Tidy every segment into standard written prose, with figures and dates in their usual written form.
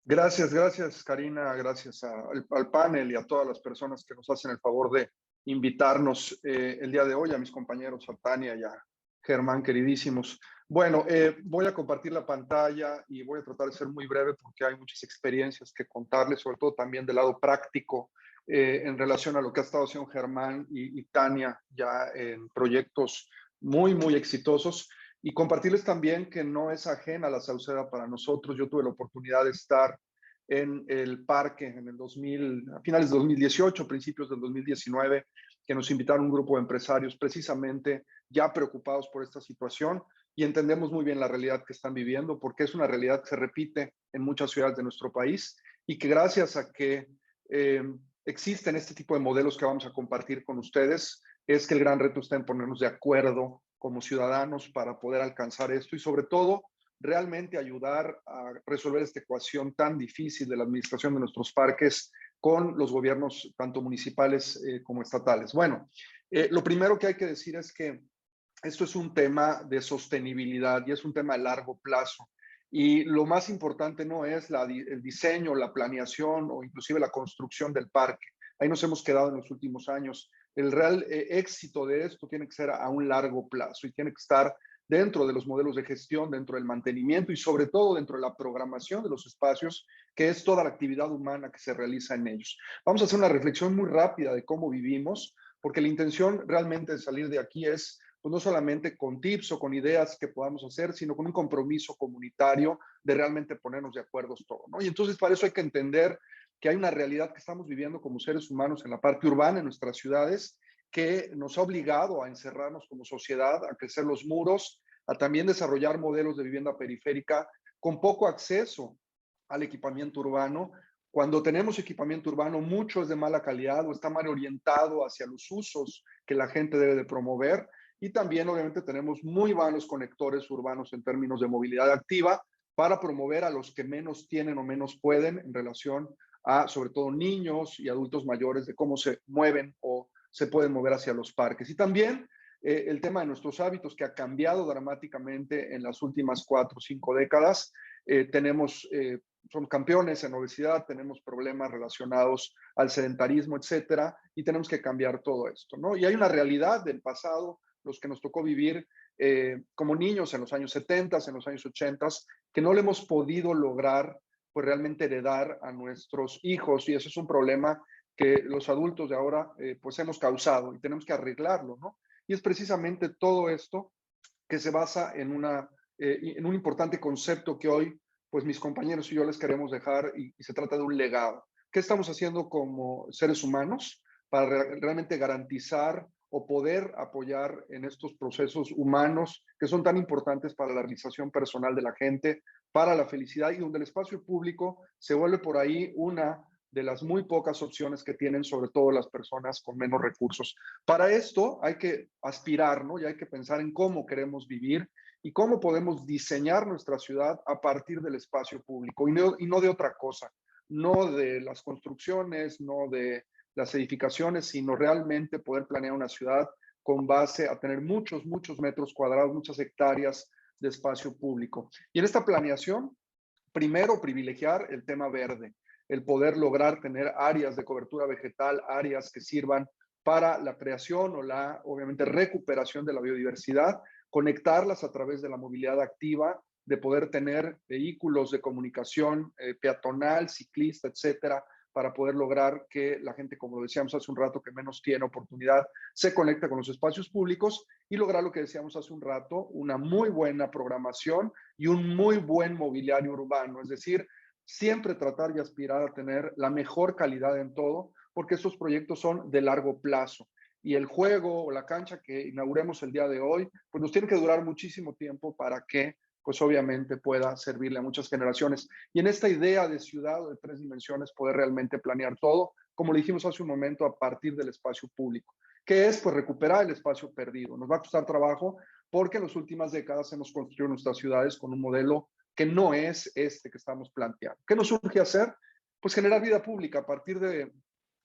Gracias. Gracias, Karina. Gracias al panel y a todas las personas que nos hacen el favor de invitarnos el día de hoy, a mis compañeros, a Tania y a Germán, queridísimos. Bueno, voy a compartir la pantalla y voy a tratar de ser muy breve porque hay muchas experiencias que contarles, sobre todo también del lado práctico en relación a lo que ha estado haciendo Germán y Tania ya en proyectos muy exitosos. Y compartirles también que no es ajena la Sauceda para nosotros. Yo tuve la oportunidad de estar en el parque en el 2000, a finales de 2018, principios del 2019, que nos invitaron un grupo de empresarios precisamente ya preocupados por esta situación y entendemos muy bien la realidad que están viviendo porque es una realidad que se repite en muchas ciudades de nuestro país y que gracias a que existen este tipo de modelos que vamos a compartir con ustedes, es que el gran reto está en ponernos de acuerdo como ciudadanos para poder alcanzar esto y sobre todo realmente ayudar a resolver esta ecuación tan difícil de la administración de nuestros parques con los gobiernos tanto municipales como estatales. Bueno, lo primero que hay que decir es que esto es un tema de sostenibilidad y es un tema de largo plazo. Y lo más importante no es el diseño, la planeación o inclusive la construcción del parque. Ahí nos hemos quedado en los últimos años. El real éxito de esto tiene que ser a un largo plazo y tiene que estar dentro de los modelos de gestión, dentro del mantenimiento y sobre todo dentro de la programación de los espacios, que es toda la actividad humana que se realiza en ellos. Vamos a hacer una reflexión muy rápida de cómo vivimos, porque la intención realmente de salir de aquí es pues no solamente con tips o con ideas que podamos hacer, sino con un compromiso comunitario de realmente ponernos de acuerdo todos, ¿no? Y entonces para eso hay que entender que hay una realidad que estamos viviendo como seres humanos en la parte urbana, en nuestras ciudades, que nos ha obligado a encerrarnos como sociedad, a crecer los muros, a también desarrollar modelos de vivienda periférica con poco acceso al equipamiento urbano. Cuando tenemos equipamiento urbano, mucho es de mala calidad o está mal orientado hacia los usos que la gente debe de promover. Y también, obviamente, tenemos muy malos conectores urbanos en términos de movilidad activa para promover a los que menos tienen o menos pueden en relación a, sobre todo, niños y adultos mayores, de cómo se mueven o se pueden mover hacia los parques. Y también el tema de nuestros hábitos, que ha cambiado dramáticamente en las últimas 4 o 5 décadas. Son campeones en obesidad, tenemos problemas relacionados al sedentarismo, etcétera, y tenemos que cambiar todo esto, ¿no? Y hay una realidad del pasado, los que nos tocó vivir como niños en los años 70, en los años 80, que no le hemos podido lograr pues realmente heredar a nuestros hijos, y eso es un problema que los adultos de ahora pues hemos causado y tenemos que arreglarlo, ¿no? Y es precisamente todo esto que se basa en un importante concepto que hoy pues mis compañeros y yo les queremos dejar y se trata de un legado. ¿Qué estamos haciendo como seres humanos para realmente garantizar o poder apoyar en estos procesos humanos que son tan importantes para la realización personal de la gente, para la felicidad y donde el espacio público se vuelve por ahí una de las muy pocas opciones que tienen sobre todo las personas con menos recursos? Para esto hay que aspirar, ¿no? Y hay que pensar en cómo queremos vivir y cómo podemos diseñar nuestra ciudad a partir del espacio público y no de otra cosa, no de las construcciones, no de las edificaciones, sino realmente poder planear una ciudad con base a tener muchos metros cuadrados, muchas hectáreas de espacio público. Y en esta planeación, primero privilegiar el tema verde, el poder lograr tener áreas de cobertura vegetal, áreas que sirvan para la creación o la, obviamente, recuperación de la biodiversidad, conectarlas a través de la movilidad activa, de poder tener vehículos de comunicación peatonal, ciclista, etcétera, para poder lograr que la gente, como lo decíamos hace un rato, que menos tiene oportunidad, se conecte con los espacios públicos y lograr lo que decíamos hace un rato, una muy buena programación y un muy buen mobiliario urbano. Es decir, siempre tratar y aspirar a tener la mejor calidad en todo, porque estos proyectos son de largo plazo. Y el juego o la cancha que inauguremos el día de hoy, pues nos tiene que durar muchísimo tiempo para que pues obviamente pueda servirle a muchas generaciones. Y en esta idea de ciudad o de 3 dimensiones, poder realmente planear todo, como le dijimos hace un momento, a partir del espacio público, que es pues recuperar el espacio perdido. Nos va a costar trabajo porque en las últimas décadas hemos construido nuestras ciudades con un modelo que no es este que estamos planteando. ¿Qué nos urge hacer? Pues generar vida pública. A partir de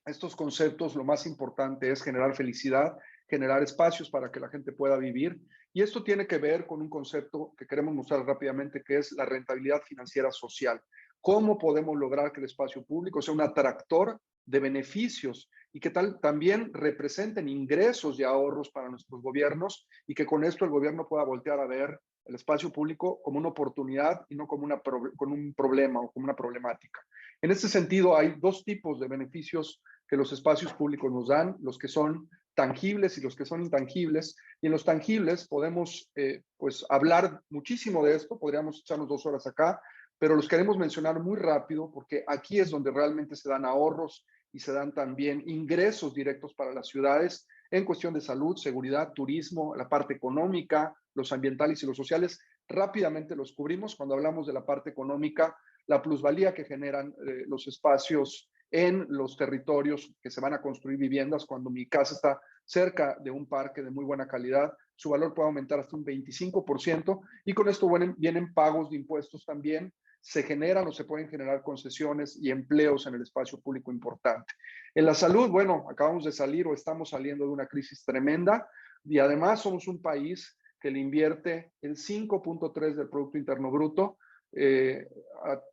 estos conceptos, lo más importante es generar felicidad, generar espacios para que la gente pueda vivir. Y esto tiene que ver con un concepto que queremos mostrar rápidamente, que es la rentabilidad financiera social. ¿Cómo podemos lograr que el espacio público sea un atractor de beneficios y que también representen ingresos y ahorros para nuestros gobiernos, y que con esto el gobierno pueda voltear a ver el espacio público como una oportunidad y no como con un problema o como una problemática? En este sentido, hay dos tipos de beneficios que los espacios públicos nos dan: los que son tangibles y los que son intangibles. Y en los tangibles podemos pues hablar muchísimo de esto, podríamos echarnos 2 horas acá, pero los queremos mencionar muy rápido porque aquí es donde realmente se dan ahorros y se dan también ingresos directos para las ciudades en cuestión de salud, seguridad, turismo, la parte económica, los ambientales y los sociales. Rápidamente los cubrimos. Cuando hablamos de la parte económica, la plusvalía que generan los espacios en los territorios que se van a construir viviendas. Cuando mi casa está cerca de un parque de muy buena calidad, su valor puede aumentar hasta un 25%, y con esto vienen pagos de impuestos también. Se generan o se pueden generar concesiones y empleos en el espacio público importante. En la salud, bueno, acabamos de salir o estamos saliendo de una crisis tremenda, y además somos un país que le invierte el 5.3 del Producto Interno Bruto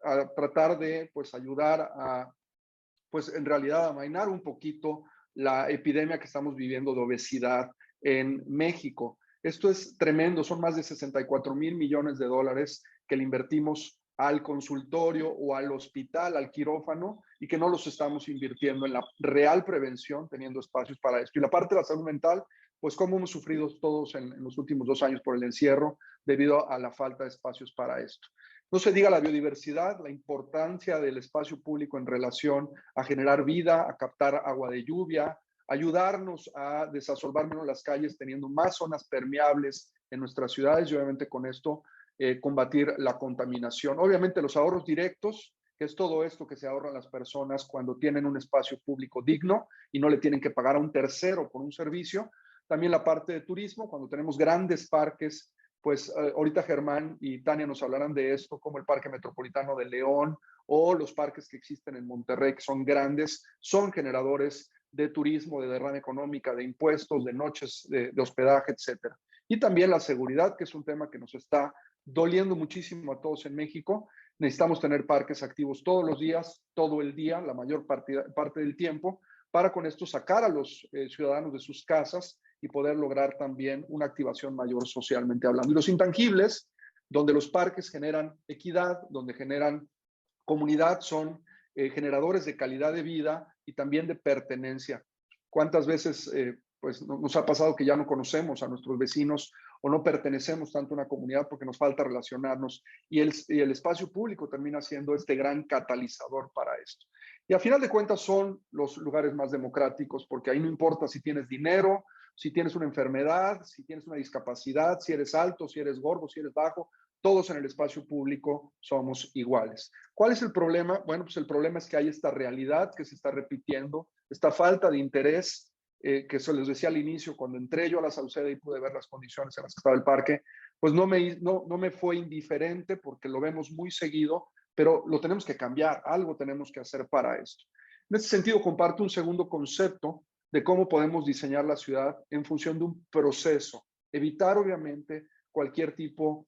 a tratar de pues ayudar a, pues en realidad, amainar un poquito la epidemia que estamos viviendo de obesidad en México. Esto es tremendo, son más de 64,000 millones de dólares que le invertimos al consultorio o al hospital, al quirófano, y que no los estamos invirtiendo en la real prevención, teniendo espacios para esto. Y la parte de la salud mental, pues como hemos sufrido todos en los últimos 2 años por el encierro, debido a la falta de espacios para esto. No se diga la biodiversidad, la importancia del espacio público en relación a generar vida, a captar agua de lluvia, ayudarnos a desasolvar menos las calles, teniendo más zonas permeables en nuestras ciudades, y obviamente con esto combatir la contaminación. Obviamente los ahorros directos, que es todo esto que se ahorran las personas cuando tienen un espacio público digno y no le tienen que pagar a un tercero por un servicio. También la parte de turismo, cuando tenemos grandes parques, pues ahorita Germán y Tania nos hablarán de esto, como el Parque Metropolitano de León o los parques que existen en Monterrey, que son grandes, son generadores de turismo, de derrama económica, de impuestos, de noches de hospedaje, etcétera. Y también la seguridad, que es un tema que nos está doliendo muchísimo a todos en México. Necesitamos tener parques activos todos los días, todo el día, la mayor parte del tiempo, para con esto sacar a los ciudadanos de sus casas y poder lograr también una activación mayor socialmente hablando. Y los intangibles, donde los parques generan equidad, donde generan comunidad, son generadores de calidad de vida y también de pertenencia. ¿Cuántas veces pues nos ha pasado que ya no conocemos a nuestros vecinos o no pertenecemos tanto a una comunidad porque nos falta relacionarnos? Y el espacio público termina siendo este gran catalizador para esto. Y a final de cuentas son los lugares más democráticos, porque ahí no importa si tienes dinero, si tienes una enfermedad, si tienes una discapacidad, si eres alto, si eres gordo, si eres bajo, todos en el espacio público somos iguales. ¿Cuál es el problema? Bueno, pues el problema es que hay esta realidad que se está repitiendo, esta falta de interés, que se les decía al inicio, cuando entré yo a la Sauceda y pude ver las condiciones en las que estaba el parque, pues no me fue indiferente, porque lo vemos muy seguido, pero lo tenemos que cambiar, algo tenemos que hacer para esto. En este sentido, comparto un segundo concepto de cómo podemos diseñar la ciudad en función de un proceso, evitar obviamente cualquier tipo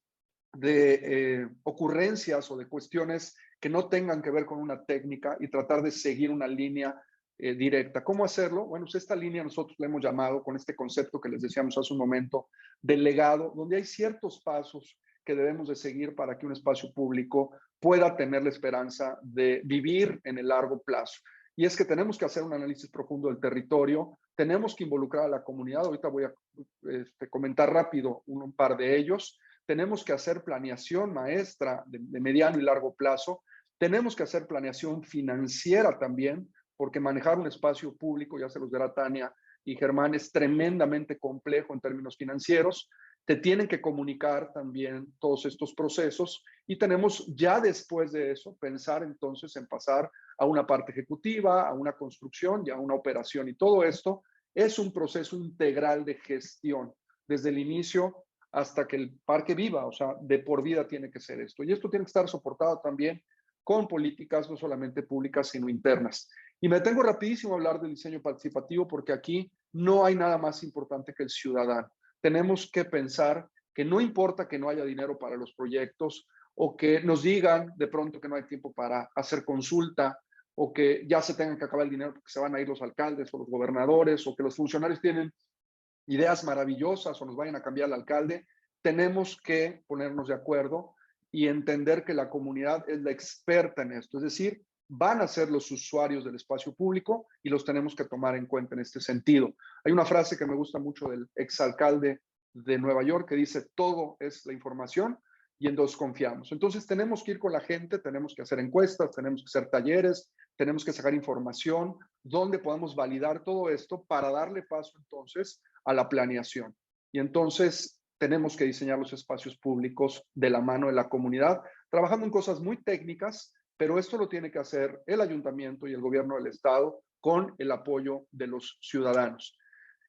de ocurrencias o de cuestiones que no tengan que ver con una técnica, y tratar de seguir una línea directa. ¿Cómo hacerlo? Bueno, pues esta línea nosotros la hemos llamado, con este concepto que les decíamos hace un momento, del legado, donde hay ciertos pasos que debemos de seguir para que un espacio público pueda tener la esperanza de vivir en el largo plazo. Y es que tenemos que hacer un análisis profundo del territorio, tenemos que involucrar a la comunidad. Ahorita voy a comentar rápido un par de ellos. Tenemos que hacer planeación maestra de mediano y largo plazo. Tenemos que hacer planeación financiera también, porque manejar un espacio público, ya se los dirá Tania y Germán, es tremendamente complejo en términos financieros. Te tienen que comunicar también todos estos procesos, y tenemos ya después de eso pensar entonces en pasar a una parte ejecutiva, a una construcción y a una operación. Y todo esto es un proceso integral de gestión, desde el inicio hasta que el parque viva, o sea, de por vida tiene que ser esto. Y esto tiene que estar soportado también con políticas no solamente públicas, sino internas. Y me detengo rapidísimo a hablar del diseño participativo, porque aquí no hay nada más importante que el ciudadano. Tenemos que pensar que no importa que no haya dinero para los proyectos o que nos digan de pronto que no hay tiempo para hacer consulta o que ya se tengan que acabar el dinero porque se van a ir los alcaldes o los gobernadores o que los funcionarios tienen ideas maravillosas o nos vayan a cambiar el alcalde. Tenemos que ponernos de acuerdo y entender que la comunidad es la experta en esto, es decir, van a ser los usuarios del espacio público y los tenemos que tomar en cuenta en este sentido. Hay una frase que me gusta mucho del exalcalde de Nueva York que dice, todo es la información y en dos confiamos. Entonces tenemos que ir con la gente, tenemos que hacer encuestas, tenemos que hacer talleres, tenemos que sacar información donde podamos validar todo esto para darle paso entonces a la planeación. Y entonces tenemos que diseñar los espacios públicos de la mano de la comunidad, trabajando en cosas muy técnicas, pero esto lo tiene que hacer el ayuntamiento y el gobierno del estado con el apoyo de los ciudadanos.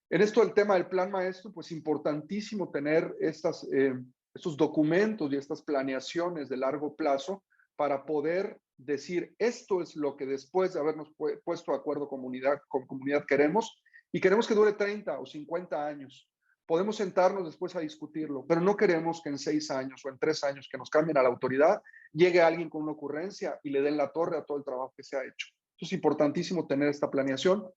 En esto del tema del plan maestro, pues importantísimo tener estos documentos y estas planeaciones de largo plazo para poder decir esto es lo que después de habernos puesto de acuerdo con comunidad queremos y queremos que dure 30 o 50 años. Podemos sentarnos después a discutirlo, pero no queremos que en 6 años o en 3 años que nos cambien a la autoridad, llegue alguien con una ocurrencia y le den la torre a todo el trabajo que se ha hecho. Entonces es importantísimo tener esta planeación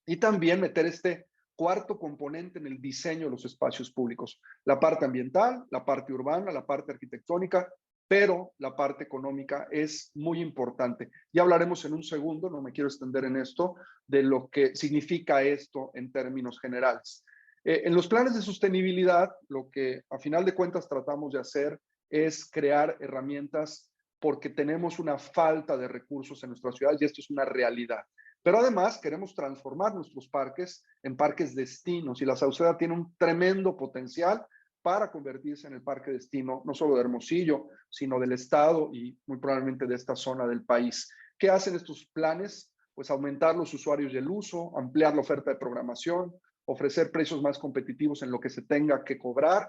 y también meter este cuarto componente en el diseño de los espacios públicos. La parte ambiental, la parte urbana, la parte arquitectónica, pero la parte económica es muy importante. Ya hablaremos en un segundo, no me quiero extender en esto, de lo que significa esto en términos generales. En los planes de sostenibilidad, lo que a final de cuentas tratamos de hacer es crear herramientas porque tenemos una falta de recursos en nuestras ciudades y esto es una realidad. Pero además queremos transformar nuestros parques en parques destinos y la Sauceda tiene un tremendo potencial para convertirse en el parque destino, no solo de Hermosillo, sino del estado y muy probablemente de esta zona del país. ¿Qué hacen estos planes? Pues aumentar los usuarios y el uso, ampliar la oferta de programación, ofrecer precios más competitivos en lo que se tenga que cobrar,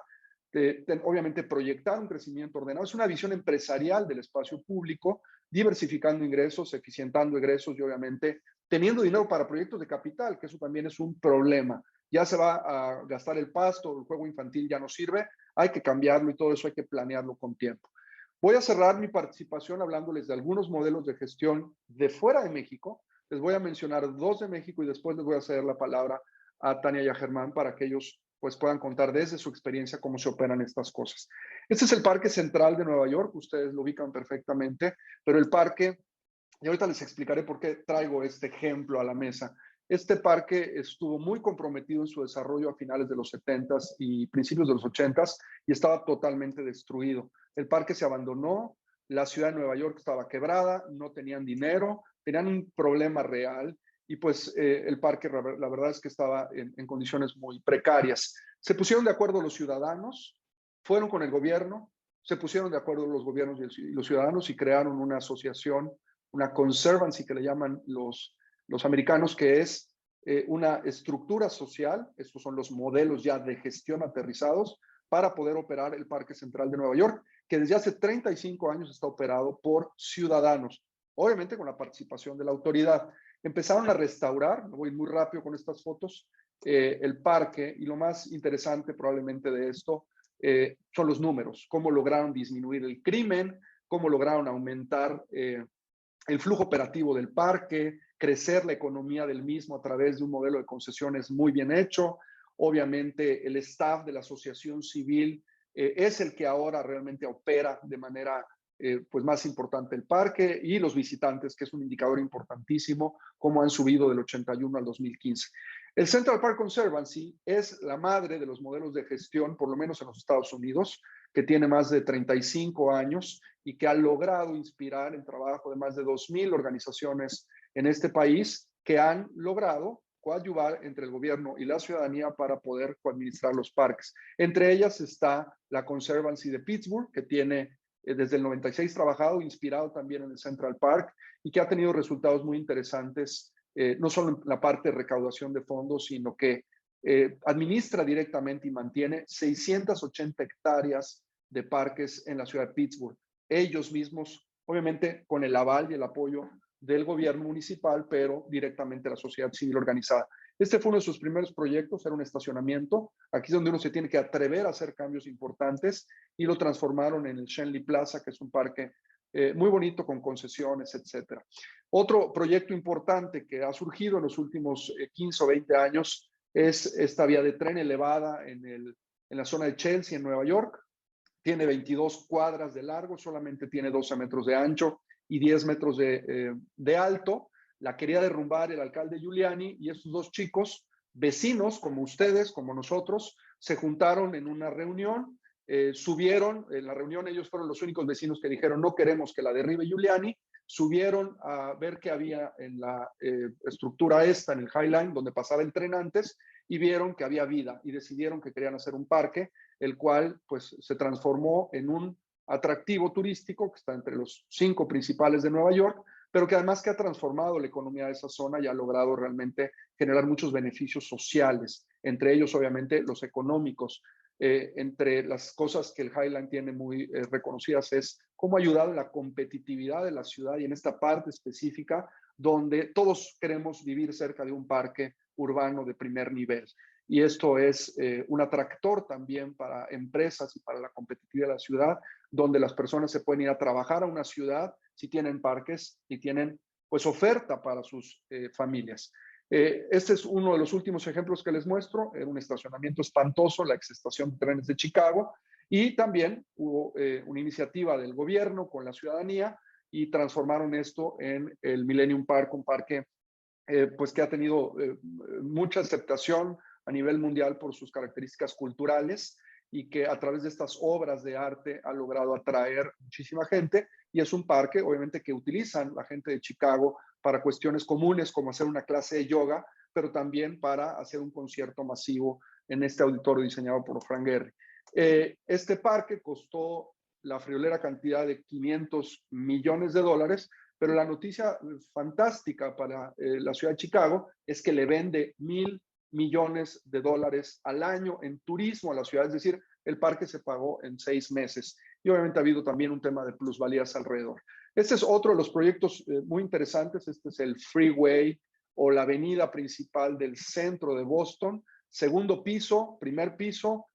obviamente proyectar un crecimiento ordenado. Es una visión empresarial del espacio público, diversificando ingresos, eficientando egresos y obviamente teniendo dinero para proyectos de capital, que eso también es un problema. Ya se va a gastar el pasto, el juego infantil ya no sirve, hay que cambiarlo y todo eso hay que planearlo con tiempo. Voy a cerrar mi participación hablándoles de algunos modelos de gestión de fuera de México. Les voy a mencionar 2 de México y después les voy a ceder la palabra a Tania y a Germán para que ellos pues puedan contar desde su experiencia cómo se operan estas cosas. Este es el Parque Central de Nueva York, ustedes lo ubican perfectamente, pero el parque, y ahorita les explicaré por qué traigo este ejemplo a la mesa. Este parque estuvo muy comprometido en su desarrollo a finales de los 70s y principios de los 80s y estaba totalmente destruido. El parque se abandonó, la ciudad de Nueva York estaba quebrada, no tenían dinero, tenían un problema real y pues el parque la verdad es que estaba en condiciones muy precarias. Se pusieron de acuerdo los ciudadanos, fueron con el gobierno, se pusieron de acuerdo los gobiernos y los ciudadanos y crearon una asociación, una conservancy que le llaman los americanos, que es una estructura social, estos son los modelos ya de gestión aterrizados, para poder operar el Parque Central de Nueva York, que desde hace 35 años está operado por ciudadanos, obviamente con la participación de la autoridad. Empezaron a restaurar, me voy muy rápido con estas fotos, el parque, y lo más interesante probablemente de esto son los números, cómo lograron disminuir el crimen, cómo lograron aumentar el flujo operativo del parque, crecer la economía del mismo a través de un modelo de concesiones muy bien hecho. Obviamente el staff de la asociación civil es el que ahora realmente opera de manera pues más importante el parque y los visitantes, que es un indicador importantísimo, cómo han subido del 81 al 2015. El Central Park Conservancy es la madre de los modelos de gestión, por lo menos en los Estados Unidos, que tiene más de 35 años y que ha logrado inspirar el trabajo de más de 2,000 organizaciones en este país que han logrado coadyuvar entre el gobierno y la ciudadanía para poder coadministrar los parques. Entre ellas está la Conservancy de Pittsburgh, que tiene desde el 96 trabajado, inspirado también en el Central Park y que ha tenido resultados muy interesantes, no solo en la parte de recaudación de fondos, sino que administra directamente y mantiene 680 hectáreas de parques en la ciudad de Pittsburgh. Ellos mismos, obviamente con el aval y el apoyo del gobierno municipal, pero directamente la sociedad civil organizada. Este fue uno de sus primeros proyectos, era un estacionamiento. Aquí es donde uno se tiene que atrever a hacer cambios importantes y lo transformaron en el Shenley Plaza, que es un parque muy bonito con concesiones, etcétera. Otro proyecto importante que ha surgido en los últimos 15 o 20 años es esta vía de tren elevada en la zona de Chelsea, en Nueva York. Tiene 22 cuadras de largo, solamente tiene 12 metros de ancho y 10 metros de alto. La quería derrumbar el alcalde Giuliani y estos dos chicos, vecinos como ustedes, como nosotros, se juntaron en una reunión, subieron, en la reunión ellos fueron los únicos vecinos que dijeron no queremos que la derribe Giuliani, subieron a ver qué había en la estructura esta, en el High Line, donde pasaba el tren antes, y vieron que había vida y decidieron que querían hacer un parque, el cual pues se transformó en un atractivo turístico que está entre los 5 principales de Nueva York, pero que además que ha transformado la economía de esa zona y ha logrado realmente generar muchos beneficios sociales, entre ellos obviamente los económicos. Entre las cosas que el Highland tiene muy reconocidas es cómo ha ayudado en la competitividad de la ciudad y en esta parte específica donde todos queremos vivir cerca de un parque urbano de primer nivel. Y esto es un atractor también para empresas y para la competitividad de la ciudad, donde las personas se pueden ir a trabajar a una ciudad si tienen parques y tienen pues oferta para sus familias. Este es uno de los últimos ejemplos que les muestro, un estacionamiento espantoso, la exestación de trenes de Chicago, y también hubo una iniciativa del gobierno con la ciudadanía y transformaron esto en el Millennium Park, un parque pues que ha tenido mucha aceptación a nivel mundial por sus características culturales y que a través de estas obras de arte ha logrado atraer muchísima gente, y es un parque obviamente que utilizan la gente de Chicago para cuestiones comunes como hacer una clase de yoga, pero también para hacer un concierto masivo en este auditorio diseñado por Frank Gehry. Este parque costó la friolera cantidad de $500 millones, pero la noticia fantástica para la ciudad de Chicago es que le vende $1,000 millones al año en turismo a la ciudad, es decir, el parque se pagó en 6 meses. Y obviamente ha habido también un tema de plusvalías alrededor. Este es otro de los proyectos muy interesantes. Este es el Freeway o la avenida principal del centro de Boston. Segundo piso, primer piso,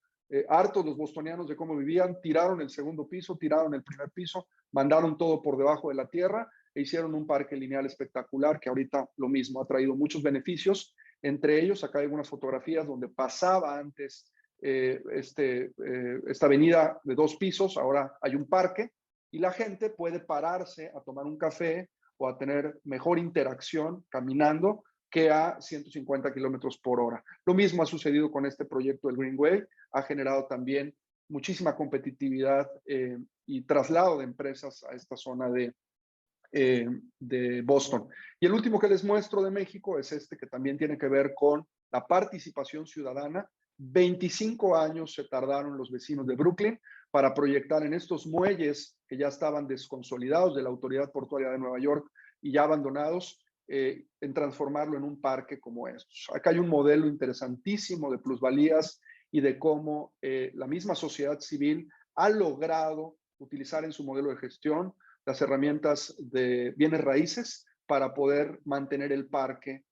hartos los bostonianos de cómo vivían, tiraron el segundo piso, tiraron el primer piso, mandaron todo por debajo de la tierra e hicieron un parque lineal espectacular que ahorita lo mismo ha traído muchos beneficios. Entre ellos, acá hay algunas fotografías donde pasaba antes esta avenida de 2 pisos, ahora hay un parque y la gente puede pararse a tomar un café o a tener mejor interacción caminando que a 150 kilómetros por hora. Lo mismo ha sucedido con este proyecto del Greenway, ha generado también muchísima competitividad y traslado de empresas a esta zona de Boston. Y el último que les muestro de México es este que también tiene que ver con la participación ciudadana. 25 años se tardaron los vecinos de Brooklyn para proyectar en estos muelles que ya estaban desconsolidados de la Autoridad Portuaria de Nueva York y ya abandonados, en transformarlo en un parque como estos. Acá hay un modelo interesantísimo de plusvalías y de cómo la misma sociedad civil ha logrado utilizar en su modelo de gestión las herramientas de bienes raíces para poder mantener el parque,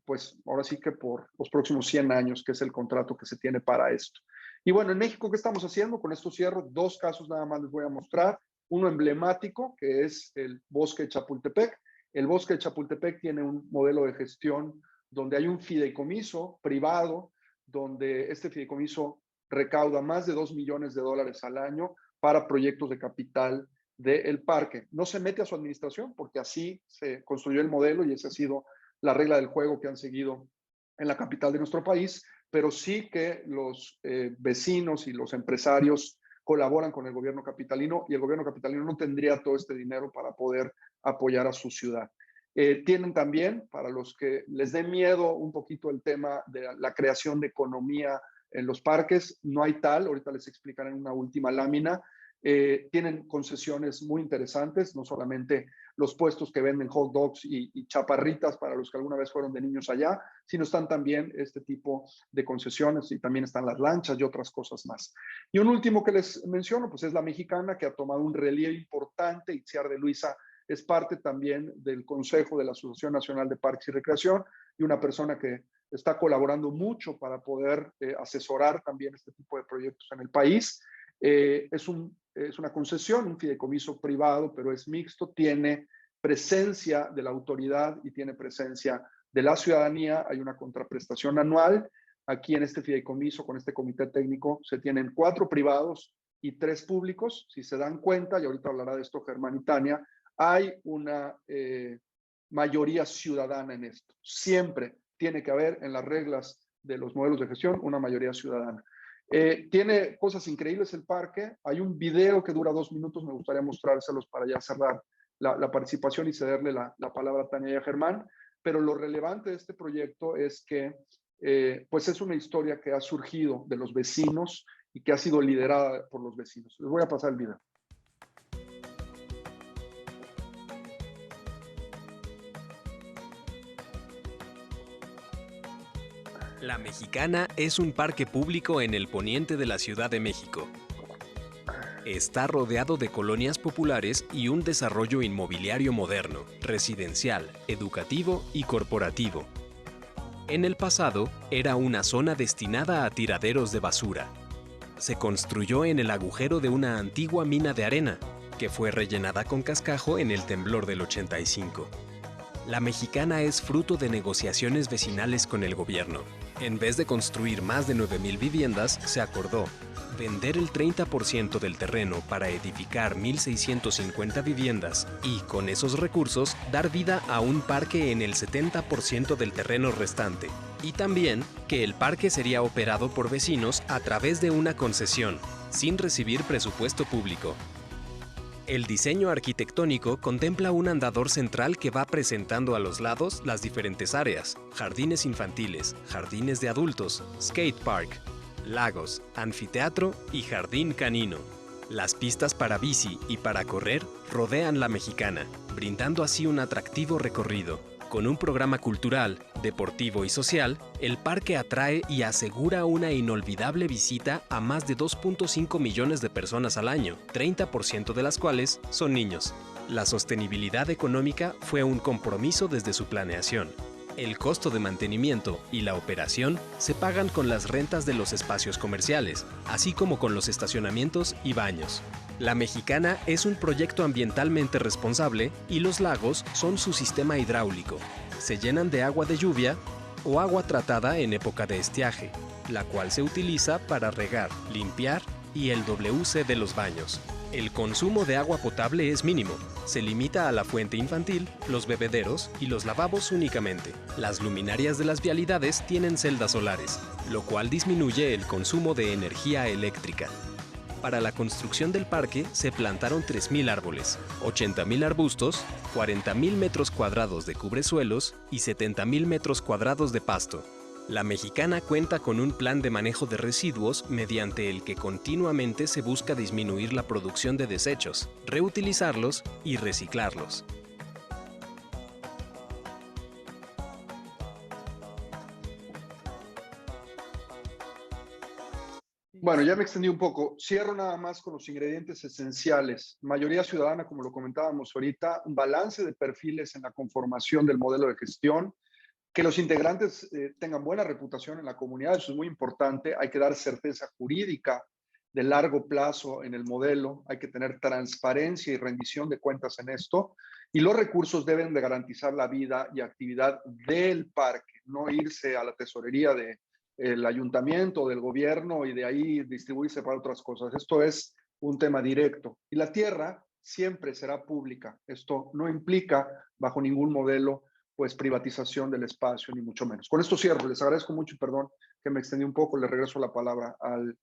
pues ahora sí que por los próximos 100 años, que es el contrato que se tiene para esto. Y bueno, en México, ¿qué estamos haciendo? Con esto cierro, 2 casos nada más les voy a mostrar. Uno emblemático, que es el Bosque de Chapultepec. El Bosque de Chapultepec tiene un modelo de gestión donde hay un fideicomiso privado, donde este fideicomiso recauda más de $2 millones al año para proyectos de capital del parque. No se mete a su administración porque así se construyó el modelo y esa ha sido la regla del juego que han seguido en la capital de nuestro país, pero sí que los vecinos y los empresarios colaboran con el gobierno capitalino y el gobierno capitalino no tendría todo este dinero para poder apoyar a su ciudad. Tienen también, para los que les dé miedo un poquito el tema de la creación de economía en los parques, no hay tal, ahorita les explicaré en una última lámina. Tienen concesiones muy interesantes, no solamente los puestos que venden hot dogs y chaparritas para los que alguna vez fueron de niños allá, sino están también este tipo de concesiones y también están las lanchas y otras cosas más. Y un último que les menciono, pues es la mexicana, que ha tomado un relieve importante. Itziar de Luisa es parte también del Consejo de la Asociación Nacional de Parques y Recreación y una persona que está colaborando mucho para poder asesorar también este tipo de proyectos en el país. Es una concesión, un fideicomiso privado, pero es mixto, tiene presencia de la autoridad y tiene presencia de la ciudadanía. Hay una contraprestación anual. Aquí en este fideicomiso, con este comité técnico, se tienen 4 privados y 3 públicos. Si se dan cuenta, y ahorita hablará de esto Germán y Tania, hay una mayoría ciudadana en esto. Siempre tiene que haber en las reglas de los modelos de gestión una mayoría ciudadana. Tiene cosas increíbles el parque. Hay un video que dura 2 minutos, me gustaría mostrárselos para ya cerrar la participación y cederle la palabra a Tania y a Germán. Pero lo relevante de este proyecto es que pues es una historia que ha surgido de los vecinos y que ha sido liderada por los vecinos. Les voy a pasar el video. La Mexicana es un parque público en el poniente de la Ciudad de México. Está rodeado de colonias populares y un desarrollo inmobiliario moderno, residencial, educativo y corporativo. En el pasado, era una zona destinada a tiraderos de basura. Se construyó en el agujero de una antigua mina de arena, que fue rellenada con cascajo en el temblor del 85. La Mexicana es fruto de negociaciones vecinales con el gobierno. En vez de construir más de 9,000 viviendas, se acordó vender el 30% del terreno para edificar 1,650 viviendas y, con esos recursos, dar vida a un parque en el 70% del terreno restante. Y también que el parque sería operado por vecinos a través de una concesión, sin recibir presupuesto público. El diseño arquitectónico contempla un andador central que va presentando a los lados las diferentes áreas: jardines infantiles, jardines de adultos, skate park, lagos, anfiteatro y jardín canino. Las pistas para bici y para correr rodean la Mexicana, brindando así un atractivo recorrido. Con un programa cultural, deportivo y social, el parque atrae y asegura una inolvidable visita a más de 2.5 millones de personas al año, 30% de las cuales son niños. La sostenibilidad económica fue un compromiso desde su planeación. El costo de mantenimiento y la operación se pagan con las rentas de los espacios comerciales, así como con los estacionamientos y baños. La Mexicana es un proyecto ambientalmente responsable y los lagos son su sistema hidráulico. Se llenan de agua de lluvia o agua tratada en época de estiaje, la cual se utiliza para regar, limpiar y el WC de los baños. El consumo de agua potable es mínimo. Se limita a la fuente infantil, los bebederos y los lavabos únicamente. Las luminarias de las vialidades tienen celdas solares, lo cual disminuye el consumo de energía eléctrica. Para la construcción del parque se plantaron 3,000 árboles, 80,000 arbustos, 40,000 metros cuadrados de cubresuelos y 70,000 metros cuadrados de pasto. La Mexicana cuenta con un plan de manejo de residuos mediante el que continuamente se busca disminuir la producción de desechos, reutilizarlos y reciclarlos. Bueno, ya me extendí un poco. Cierro nada más con los ingredientes esenciales. Mayoría ciudadana, como lo comentábamos ahorita, un balance de perfiles en la conformación del modelo de gestión, que los integrantes tengan buena reputación en la comunidad, eso es muy importante. Hay que dar certeza jurídica de largo plazo en el modelo, hay que tener transparencia y rendición de cuentas en esto, y los recursos deben de garantizar la vida y actividad del parque, no irse a la tesorería del ayuntamiento, del gobierno y de ahí distribuirse para otras cosas. Esto es un tema directo. Y la tierra siempre será pública. Esto no implica, bajo ningún modelo, pues privatización del espacio, ni mucho menos. Con esto cierro. Les agradezco mucho y perdón que me extendí un poco. Le regreso la palabra al